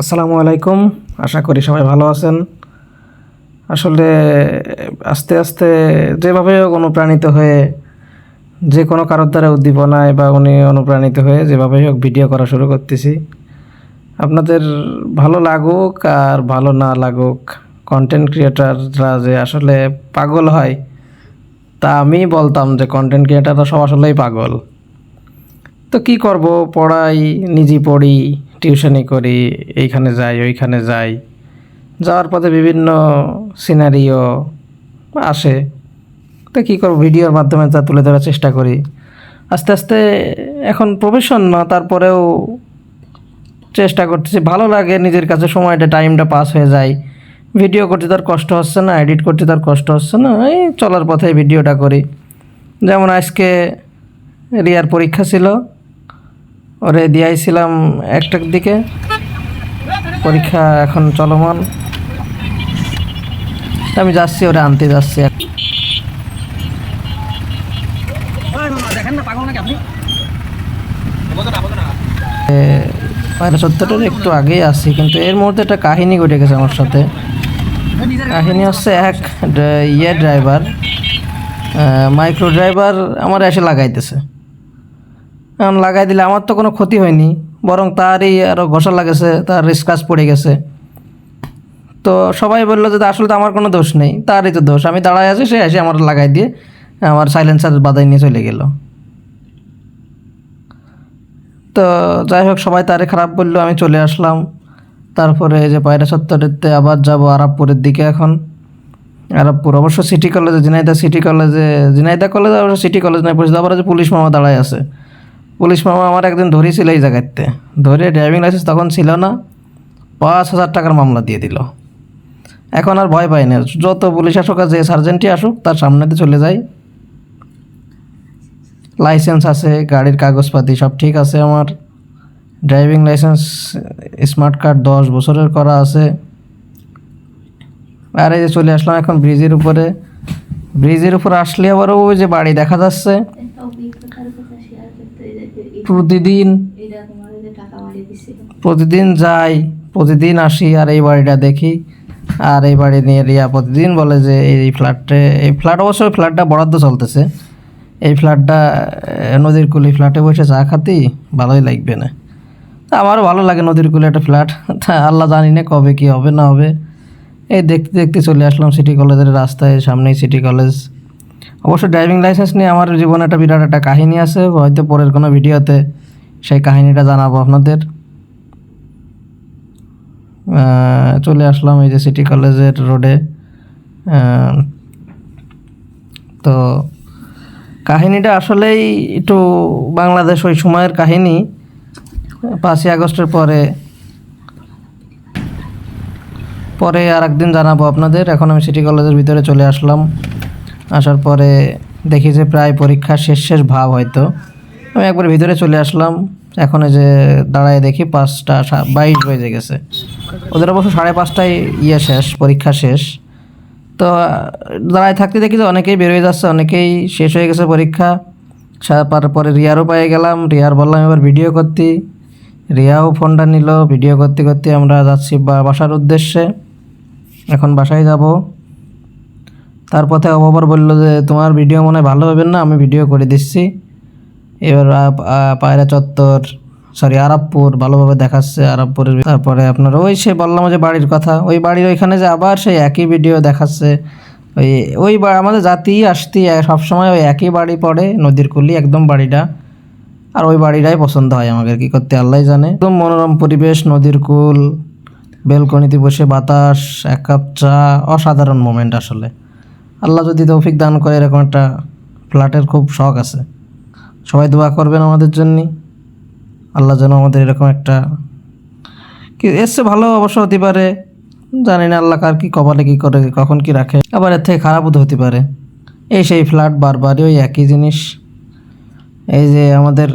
আসসালামু আলাইকুম। আশা করি সবাই ভালো আছেন। আসলে আস্তে আস্তে যেভাবে হোক অনুপ্রাণিত হয়ে যে কোনো কারোর দ্বারা উদ্দীপনায় বা অনুপ্রাণিত হয়ে যেভাবে হোক ভিডিও করা শুরু করতেছি। আপনাদের ভালো লাগুক আর ভালো না লাগুক, কন্টেন্ট ক্রিয়েটাররা যে আসলে পাগল হয় তা আমি বলতাম যে কন্টেন্ট ক্রিয়েটাররা সব আসলেই পাগল। তো কি করব, পড়াই, নিজে পড়ি, টিউশনি করি, এইখানে যাই ওইখানে যাই, যাওয়ার পথে বিভিন্ন সিনারিও আসে। তো কী করব, ভিডিওর মাধ্যমে তা তুলে ধরার চেষ্টা করি। আস্তে আস্তে এখন প্রফেশন না, তারপরেও চেষ্টা করতেছি। ভালো লাগে, নিজের কাছে সময়টা টাইমটা পাস হয়ে যায়। ভিডিও করতে তার কষ্ট হচ্ছে না, এডিট করতে তার কষ্ট হচ্ছে না, এই চলার পথে ভিডিওটা করি। যেমন আজকে রিয়ার পরীক্ষা ছিল, ওরে দিয়েছিলাম একটার দিকে, পরীক্ষা এখন চলমান। আমি যাচ্ছি, ওরে আনতে যাচ্ছি। পায়রা চত্বরের একটু আগেই আসছি, কিন্তু এর মধ্যে একটা কাহিনী ঘটে গেছে আমার সাথে। কাহিনী হচ্ছে এক ড্রাইভার, মাইক্রো ড্রাইভার আমার এসে লাগাইতেছে। এখন লাগাই দিলে আমার তো কোনো ক্ষতি হয়নি, বরং তারই আরও ঘষা লাগেছে, তার স্ক্র্যাচ পড়ে গেছে। তো সবাই বললো যে আসলে তো আমার কোনো দোষ নেই, তারই তো দোষ। আমি দাঁড়ায় আছি, সে এসে আমার লাগাই দিয়ে আমার সাইলেন্সার বাদাই নিয়ে চলে গেল। তো যাই হোক, সবাই তারে খারাপ বললো, আমি চলে আসলাম। তারপরে যে পায়রা চত্বরেতে আবার যাব আরবপুরের দিকে। এখন আরবপুর অবশ্য সিটি কলেজে, ঝিনাইদা কলেজে অবশ্য সিটি কলেজ নয় পরিচিত। আবার যে পুলিশ মামা দাঁড়ায় আছে, পুলিশ মামা আমার একদিন ধরেছিল এই জায়গাতে, ধরে ড্রাইভিং লাইসেন্স তখন ছিল না, 5,000 টাকার মামলা দিয়ে দিল। এখন আর ভয় পাই না, যত পুলিশ আসুক আর যে সার্জেন্টই আসুক তার সামনেতে চলে যাই। লাইসেন্স আছে, গাড়ির কাগজপাতি সব ঠিক আছে, আমার ড্রাইভিং লাইসেন্স স্মার্ট কার্ড 10 বছরের করা আছে। আর এই যে চলে আসলাম এখন ব্রিজের উপরে। ব্রিজের উপরে আসলে আবার ওই যে বাড়ি দেখা যাচ্ছে। প্রতিদিন যাই, প্রতিদিন আসি আর এই বাড়িটা দেখি। আর এই বাড়ি নিয়ে রিয়া প্রতিদিন বলে যে এই ফ্ল্যাট অবশ্য ফ্ল্যাটটা বরাদ্দ চলতেছে। এই ফ্ল্যাটটা নদীর কূলে, ফ্ল্যাটে বসে চা খাতি ভালোই লাগবে না। আমারও ভালো লাগে নদীর কূলে একটা ফ্ল্যাট। তা আল্লাহ জানি না কবে কী হবে না হবে। এই দেখতে দেখতে চলে আসলাম সিটি কলেজের রাস্তায়, সামনেই সিটি কলেজ। অবশ্য ড্রাইভিং লাইসেন্স নিয়ে আমার জীবনে একটা বিরাট একটা কাহিনী আছে, হয়তো পরের কোনো ভিডিওতে সেই কাহিনীটা জানাবো আপনাদের। চলে আসলাম এই যে সিটি কলেজের রোডে। তো কাহিনীটা আসলেই একটু বাংলাদেশ ওই সময়ের কাহিনী, 5ই আগস্টের পরে আর একদিন জানাবো আপনাদের। এখন আমি সিটি কলেজের ভিতরে চলে আসলাম। আসার পরে দেখি যে প্রায় পরীক্ষা শেষ ভাব, হয়তো আমি একবার ভিতরে চলে আসলাম। এখন এই যে দাঁড়ায় দেখি 5:22 বেজে গেছে। ওদের অবশ্য 5:30টায় শেষ, পরীক্ষা শেষ। তো দাঁড়ায় থাকতে দেখি যে অনেকেই বেরোয় যাচ্ছে, অনেকেই শেষ হয়ে গেছে পরীক্ষা। তারপরে রিয়ারও পেয়ে গেলাম, রিয়ার বললাম এবার ভিডিও করতে। রিয়াও ফোনটা নিল, ভিডিও করতে করতে আমরা যাচ্ছি বাসার উদ্দেশ্যে। এখন বাসায় যাব। তার পথে অবাবার বলল যে তোমার ভিডিও মনে হয় ভালো হবে না, আমি ভিডিও করে দিচ্ছি। এবার পায়রা চত্বর, আরবপুর ভালোভাবে দেখাচ্ছে, আরবপুরের। তারপরে আপনার সে বললাম যে বাড়ির কথা, ওই বাড়ির ওইখানে যে আবার সেই একই ভিডিও দেখাচ্ছে। আমাদের জাতি আসতি সবসময় ওই একই বাড়ি পড়ে, নদীর কুলি একদম বাড়িটা। আর ওই বাড়িটাই পছন্দ হয় আমাদের, কী করতে আল্লাহ জানে। একদম মনোরম পরিবেশ, নদীর কুল, বেলকনিতে বসে বাতাস, 1 কাপ চা, অসাধারণ মোমেন্ট আসলে। আল্লাহ যদি তৌফিক দান করে, এরকম একটা ফ্ল্যাটের খুব শখ আছে। সবাই দোয়া করবেন আমাদের জন্য, আল্লাহ যেন আমাদের এরকম একটা, কি এসছে ভালো অবশ্য হতে পারে, জানি না আল্লাহ কার কি কপালে কী করে কখন কি রাখে, আবার এর থেকে খারাপও তো হতে পারে। সেই ফ্ল্যাট বারবারই ওই একই জিনিস। এই যে আমাদের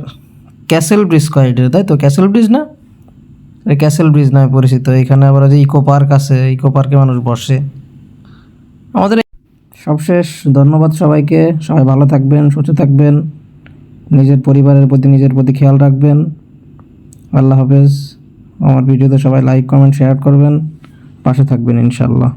ক্যাসেল ব্রিজ কয়েকটা, তাই তো ক্যাসেল ব্রিজ না, ক্যাসেল ব্রিজ নামে পরিচিত। এখানে আবার যে ইকো পার্ক আছে, ইকো পার্কে মানুষ বসে। আমাদের সবশেষ ধন্যবাদ সবাইকে। সবাই ভালো থাকবেন, সুস্থ থাকবেন, নিজের পরিবারের প্রতি নিজের প্রতি খেয়াল রাখবেন। আল্লাহ হাফেজ। আমার ভিডিওতে সবাই লাইক কমেন্ট শেয়ার করবেন, পাশে থাকবেন ইনশাল্লাহ।